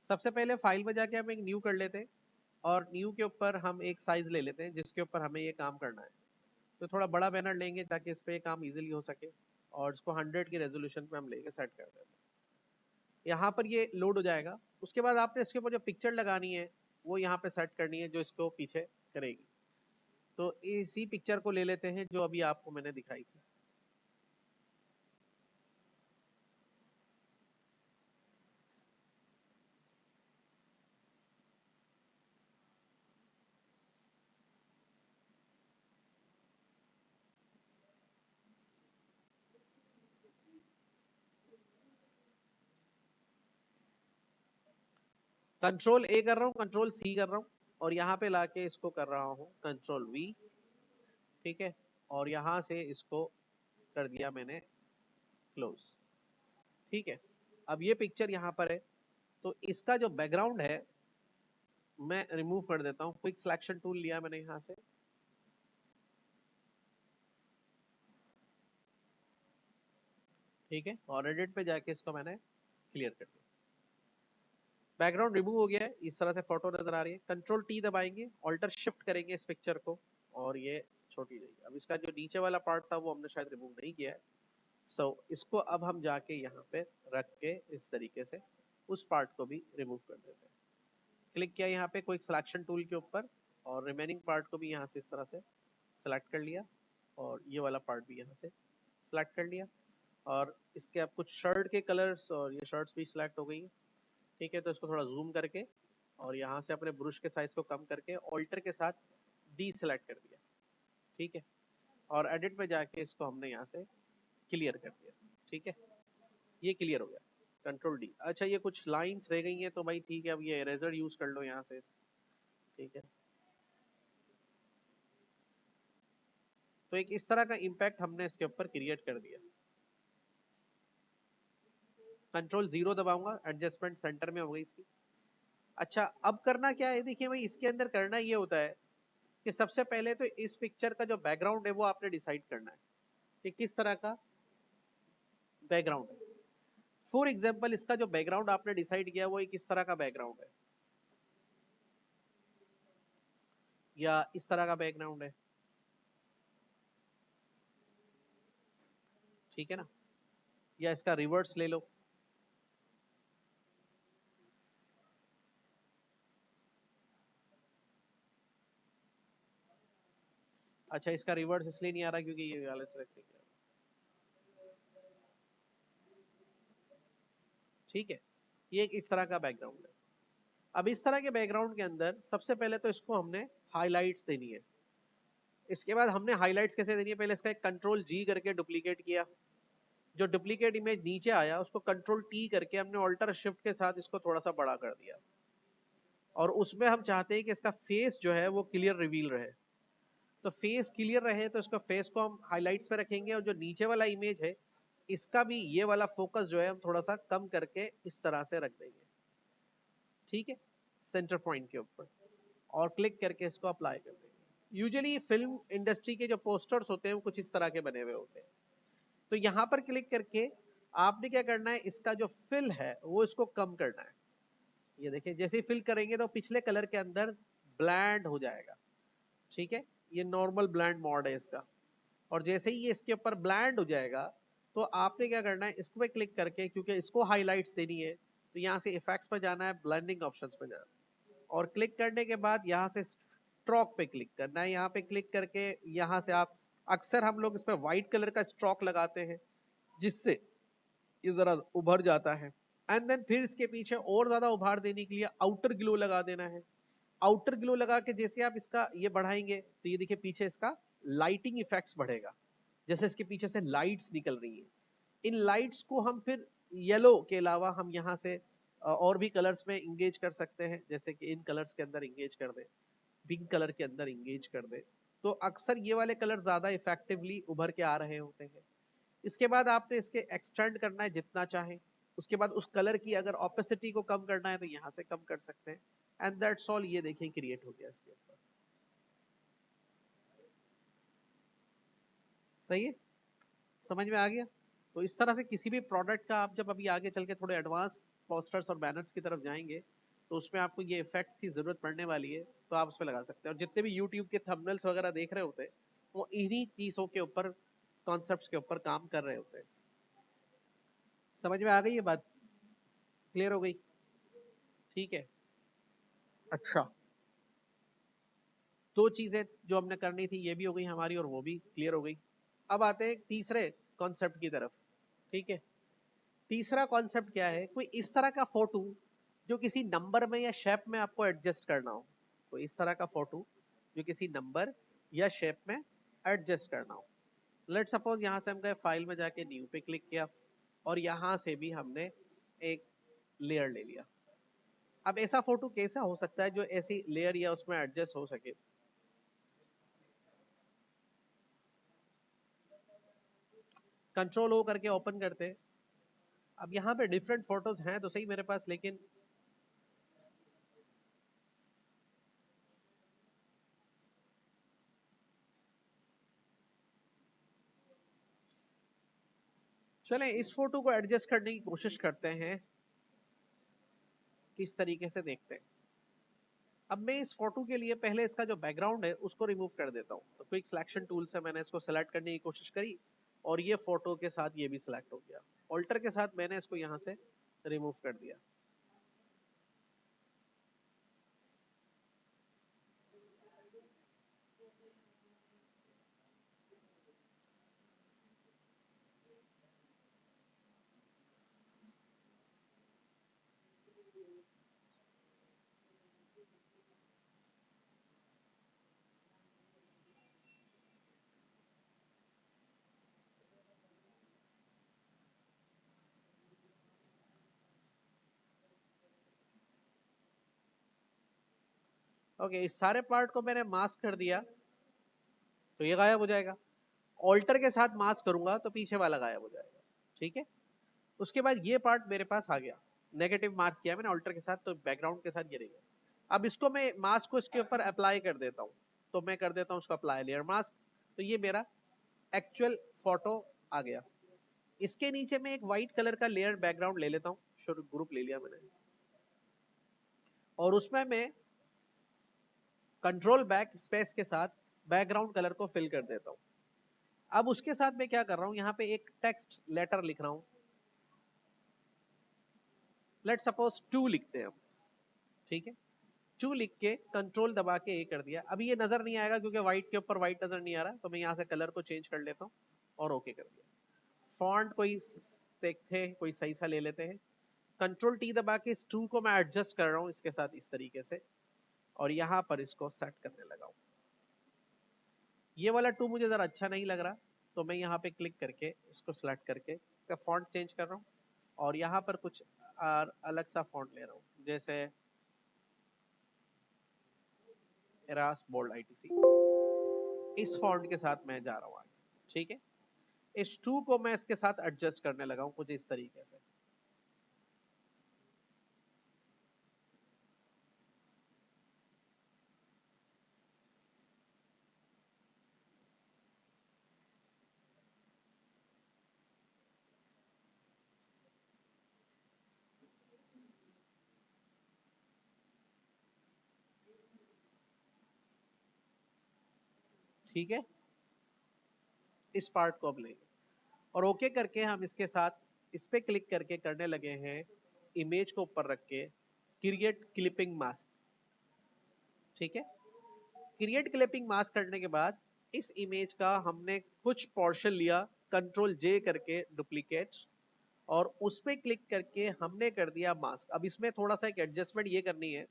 सबसे पहले फाइल में जाके हम एक न्यू कर लेते हैं और न्यू के ऊपर हम एक साइज ले लेते हैं जिसके ऊपर हमें ये काम करना है। तो थोड़ा बड़ा बैनर लेंगे ताकि इस पे ये काम इजीली हो सके और इसको 100 की रेजोल्यूशन पे हम लेके सेट कर देते हैं। यहाँ पर ये लोड हो जाएगा। उसके बाद आपने इसके ऊपर जो पिक्चर लगानी है वो यहाँ पे सेट करनी है जो इसको पीछे करेगी। तो इसी पिक्चर को ले लेते हैं जो अभी आपको मैंने दिखाई थी। कंट्रोल ए कर रहा हूँ, कंट्रोल सी कर रहा हूँ और यहाँ पे लाके इसको कर रहा हूँ कंट्रोल वी। ठीक है, और यहाँ से इसको कर दिया मैंने क्लोज। ठीक है, अब ये पिक्चर यहाँ पर है तो इसका जो बैकग्राउंड है मैं रिमूव कर देता हूँ। क्विक सिलेक्शन टूल लिया मैंने यहाँ से। ठीक है, और एडिट पे जाके इसको मैंने क्लियर कर दिया। बैकग्राउंड रिमूव हो गया है, इस तरह से फोटो नजर आ रही है। कंट्रोल टी दबाएंगे, ऑल्टर शिफ्ट करेंगे इस पिक्चर को और ये छोटी जाएगी। अब इसका जो नीचे वाला पार्ट था वो हमने शायद रिमूव नहीं किया है। सो इसको अब हम जाके यहाँ पे रख के इस तरीके से उस पार्ट को भी रिमूव कर देते हैं। क्लिक किया यहाँ पे कोई सिलेक्शन टूल के ऊपर और रिमेनिंग पार्ट को भी यहाँ से इस तरह से सिलेक्ट कर लिया और ये वाला पार्ट भी यहाँ से सिलेक्ट कर लिया। और इसके अब कुछ शर्ट के कलर्स और ये शर्ट्स भी सिलेक्ट हो गई है। ठीक है, तो इसको थोड़ा जूम करके और यहाँ से अपने ब्रश के साइज को कम करके ऑल्टर के साथ डी सिलेक्ट कर दिया। ठीक है, और एडिट पे जाके इसको हमने यहाँ से क्लियर कर दिया। ठीक है, ये क्लियर हो गया, कंट्रोल डी। अच्छा, ये कुछ लाइंस रह गई हैं तो भाई ठीक है, अब ये इरेजर यूज कर लो यहाँ से। ठीक है, तो एक इस तरह का इम्पैक्ट हमने इसके ऊपर क्रिएट कर दिया। कंट्रोल जीरो दबाऊंगा, एडजस्टमेंट सेंटर में हो गई इसकी। अच्छा, अब करना क्या है, देखिए भाई इसके अंदर करना ये होता है कि सबसे पहले तो इस पिक्चर का जो बैकग्राउंड है वो आपने डिसाइड करना है कि किस तरह का बैकग्राउंड है। फॉर एग्जाम्पल, इसका जो बैकग्राउंड आपने डिसाइड किया वो एक इस तरह का बैकग्राउंड है या इस तरह का बैकग्राउंड है। ठीक है ना, या इसका रिवर्स ले लो। अच्छा, इसका रिवर्स इसलिए नहीं आ रहा क्योंकि ये वाला सेलेक्ट नहीं किया। ठीक है, ये एक इस तरह का बैकग्राउंड है। अब इस तरह के बैकग्राउंड के अंदर सबसे पहले तो इसको हमने हाइलाइट्स देनी है। इसके बाद हमने हाइलाइट्स कैसे देनी है, पहले इसका एक कंट्रोल जी करके डुप्लीकेट किया। जो डुप्लीकेट इमेज नीचे आया उसको कंट्रोल टी करके हमने ऑल्टर शिफ्ट के साथ इसको थोड़ा सा बड़ा कर दिया और उसमें हम चाहते हैं कि इसका फेस जो है वो क्लियर रिवील रहे। तो फेस क्लियर रहे तो इसका फेस को हम हाइलाइट्स पे रखेंगे और जो नीचे वाला इमेज है इसका भी ये वाला फोकस जो है हम थोड़ा सा कम करके इस तरह से रख देंगे। ठीक है, सेंटर पॉइंट के ऊपर, और क्लिक करके इसको अप्लाई कर देंगे। यूजुअली फिल्म इंडस्ट्री के जो पोस्टर्स होते हैं वो कुछ इस तरह के बने हुए होते हैं। तो यहाँ पर क्लिक करके आपने क्या करना है, इसका जो फिल है वो इसको कम करना है। ये देखिए, जैसे ही फिल करेंगे तो पिछले कलर के अंदर ब्लैंड हो जाएगा। ठीक है, ये नॉर्मल ब्लैंड मोड है इसका। और जैसे ही ये इसके ऊपर ब्लैंड हो जाएगा तो आपने क्या करना है, इसको पे क्लिक करके, क्योंकि इसको हाइलाइट्स देनी है तो यहाँ से इफेक्ट्स पे जाना है, ब्लेंडिंग ऑप्शंस पे जाना है और क्लिक करने के बाद यहाँ से स्ट्रोक पे क्लिक करना है। यहाँ पे क्लिक करके यहाँ से आप, अक्सर हम लोग इस पे व्हाइट कलर का स्ट्रोक लगाते हैं जिससे ये जरा उभर जाता है। एंड देन फिर इसके पीछे और ज्यादा उभार देने के लिए आउटर ग्लो लगा देना है। आउटर ग्लो लगा के जैसे आप इसका ये बढ़ाएंगे तो ये देखिए पीछे इसका लाइटिंग इफेक्ट्स बढ़ेगा, जैसे इसके पीछे से लाइट्स निकल रही है। इन लाइट्स को हम फिर येलो के अलावा हम यहाँ से और भी कलर्स में इंगेज कर सकते हैं, जैसे कि इन कलर्स के अंदर इंगेज कर दे, पिंक कलर के अंदर इंगेज कर दे। तो अक्सर ये वाले कलर ज्यादा इफेक्टिवली उभर के आ रहे होते हैं। इसके बाद आपने इसके एक्सटेंड करना है जितना चाहे। उसके बाद उस कलर की अगर ऑपेसिटी को कम करना है तो यहाँ से कम कर सकते हैं। एंड दैट्स ऑल, ये देखिए क्रिएट हो गया इसके ऊपर। सही है, समझ में आ गया। तो इस तरह से किसी भी प्रोडक्ट का आप जब अभी आगे चल के थोड़े एडवांस पोस्टर्स और बैनर्स की तरफ जाएंगे तो उसमें आपको ये इफेक्ट्स की जरूरत पड़ने वाली है, तो आप उस पर लगा सकते हैं। और जितने भी यूट्यूब के थंबनेल्स वगैरह देख रहे होते हैं वो इन्हीं चीजों के ऊपर, कॉन्सेप्ट्स के ऊपर काम कर रहे होते हैं। समझ में आ गई ये बात? क्लियर हो गई? ठीक है। अच्छा, दो चीजें जो हमने करनी थी ये भी हो गई हमारी और वो भी क्लियर हो गई। अब आते हैं तीसरे कॉन्सेप्ट की तरफ। ठीक है, तीसरा कॉन्सेप्ट क्या है? कोई इस तरह का फोटो जो किसी नंबर में या शेप में आपको एडजस्ट करना हो। कोई इस तरह का फोटो जो किसी नंबर या शेप में एडजस्ट करना हो। लेट सपोज यहां से हम गए फाइल में, जाके न्यू पे क्लिक किया और यहां से भी हमने एक लेयर ले लिया। अब ऐसा फोटो कैसा हो सकता है जो ऐसी लेयर या उसमें एडजस्ट हो सके? कंट्रोल ओ करके ओपन करते हैं। अब यहाँ पे डिफरेंट फोटोज हैं तो सही मेरे पास, लेकिन चलें इस फोटो को एडजस्ट करने की कोशिश करते हैं। किस तरीके से देखते हैं? अब मैं इस फोटो के लिए पहले इसका जो बैकग्राउंड है उसको रिमूव कर देता हूँ। तो क्विक सिलेक्शन टूल से मैंने इसको सिलेक्ट करने की कोशिश करी और ये फोटो के साथ ये भी सिलेक्ट हो गया। ऑल्टर के साथ मैंने इसको यहाँ से रिमूव कर दिया। ओके, इस सारे पार्ट को मैंने मास्क कर दिया तो ये गायब हो जाएगा। ऑल्टर के साथ मास्क करूंगा तो पीछे वाला गायब हो जाएगा। ठीक है, उसके बाद ये पार्ट मेरे पास आ गया। नेगेटिव मार्क किया मैंने ऑल्टर के साथ तो बैकग्राउंड के साथ गिरेगा। अब इसको मैं मास्क को इसके ऊपर अप्लाई कर देता हूँ। तो मैं कर देता हूँ उसको अप्लाई लेयर मास्क। तो ये मेरा एक्चुअल फोटो आ गया। इसके नीचे मैं एक व्हाइट कलर का लेयर बैकग्राउंड ले लेता हूँ। शुरू ग्रुप ले लिया मैंने और उसमें मैं कंट्रोल बैक स्पेस के साथ बैकग्राउंड कलर को फिल कर देता हूँ। अब उसके साथ मैं क्या कर रहा हूँ, यहाँ पे एक टेक्स्ट लेटर लिख रहा हूँ। लेट सपोज 2 लिखते हैं हम। ठीक है, 2 लिख के कंट्रोल दबा के ए कर दिया। अभी ये नजर नहीं आएगा क्योंकि व्हाइट के ऊपर व्हाइट नजर नहीं आ रहा, तो मैं यहाँ से कलर को चेंज कर लेता हूँ और ओके कर दिया। फॉन्ट कोई देखते हैं, कोई सही सा ले लेते हैं। कंट्रोल टी दबा के इस 2 को मैं एडजस्ट कर रहा हूँ इसके साथ इस तरीके से और यहाँ पर इसको सेट करने लगा हूँ। ये वाला 2 मुझे जरा अच्छा नहीं लग रहा, तो मैं यहाँ पे क्लिक करके इसको सिलेक्ट करके इसका फॉन्ट चेंज कर रहा हूँ और यहाँ पर कुछ अलग सा फॉन्ट ले रहा हूँ, जैसे एरास बोल्ड आईटीसी। इस फॉन्ट के साथ मैं जा रहा हूँ आगे। ठीक है, इस 2 को मैं इसके साथ एडजस्ट करने लगा हूँ कुछ इस तरीके से। ठीक है, इस पार्ट को अब लेंगे और ओके करके हम इसके साथ इस पे क्लिक करके करने लगे हैं इमेज को ऊपर रख के क्रिएट क्लिपिंग मास्क। ठीक है, क्रिएट क्लिपिंग मास्क करने के बाद इस इमेज का हमने कुछ पोर्शन लिया, कंट्रोल जे करके डुप्लीकेट, और उस पे क्लिक करके हमने कर दिया मास्क। अब इसमें थोड़ा सा एक एडजस्टमेंट ये करनी है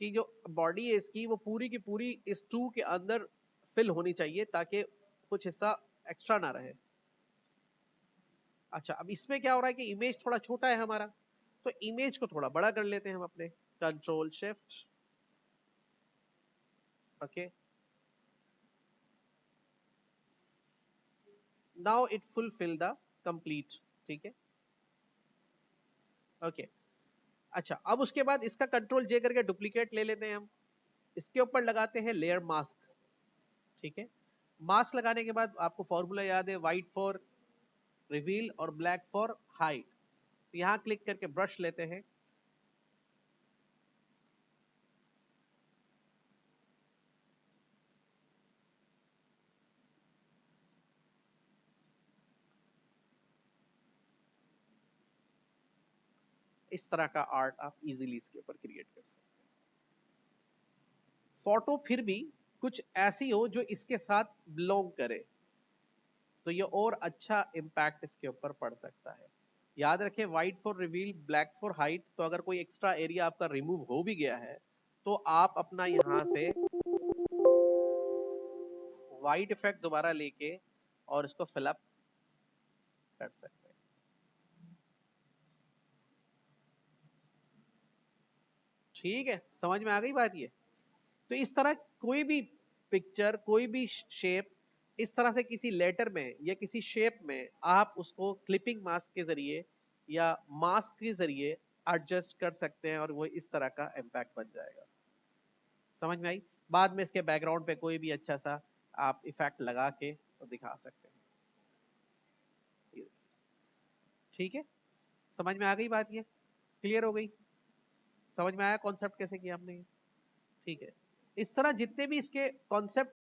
कि जो बॉडी है इसकी वो पूरी की पूरी इस 2 के अंदर फिल होनी चाहिए ताकि कुछ हिस्सा एक्स्ट्रा ना रहे। अच्छा, अब इसमें क्या हो रहा है कि इमेज थोड़ा छोटा है हमारा, तो इमेज को थोड़ा बड़ा कर लेते हैं हम अपने control shift. Okay, now it fulfil the complete. ठीक है, ओके। अच्छा, अब उसके बाद इसका कंट्रोल जे करके डुप्लीकेट ले लेते हैं हम, इसके ऊपर लगाते हैं लेयर मास्क। ठीक है, मास्क लगाने के बाद आपको फॉर्मूला याद है, व्हाइट फॉर रिवील और ब्लैक फॉर हाइड। तो यहां क्लिक करके ब्रश लेते हैं, इस तरह का आर्ट आप इजीली इसके ऊपर क्रिएट कर सकते हैं। फोटो फिर भी कुछ ऐसी हो जो इसके साथ बिलोंग करे, तो ये और अच्छा इंपैक्ट इसके ऊपर पड़ सकता है। याद रखें, white for reveal, black for hide. तो अगर कोई एक्स्ट्रा एरिया आपका रिमूव हो भी गया है तो आप अपना यहां से व्हाइट इफेक्ट दोबारा लेके और इसको फिलअप कर सकते हैं। ठीक है, समझ में आ गई बात ये? तो इस तरह कोई भी पिक्चर, कोई भी शेप, इस तरह से किसी लेटर में या किसी शेप में आप उसको क्लिपिंग मास्क के जरिए या मास्क के जरिए एडजस्ट कर सकते हैं और वो इस तरह का इम्पैक्ट बन जाएगा। समझ में आई? बाद में इसके बैकग्राउंड पे कोई भी अच्छा सा आप इफेक्ट लगा के तो दिखा सकते हैं। ठीक है, समझ में आ गई बात? ये क्लियर हो गई? समझ में आया कॉन्सेप्ट कैसे किया हमने? ठीक है, इस तरह जितने भी इसके कॉन्सेप्ट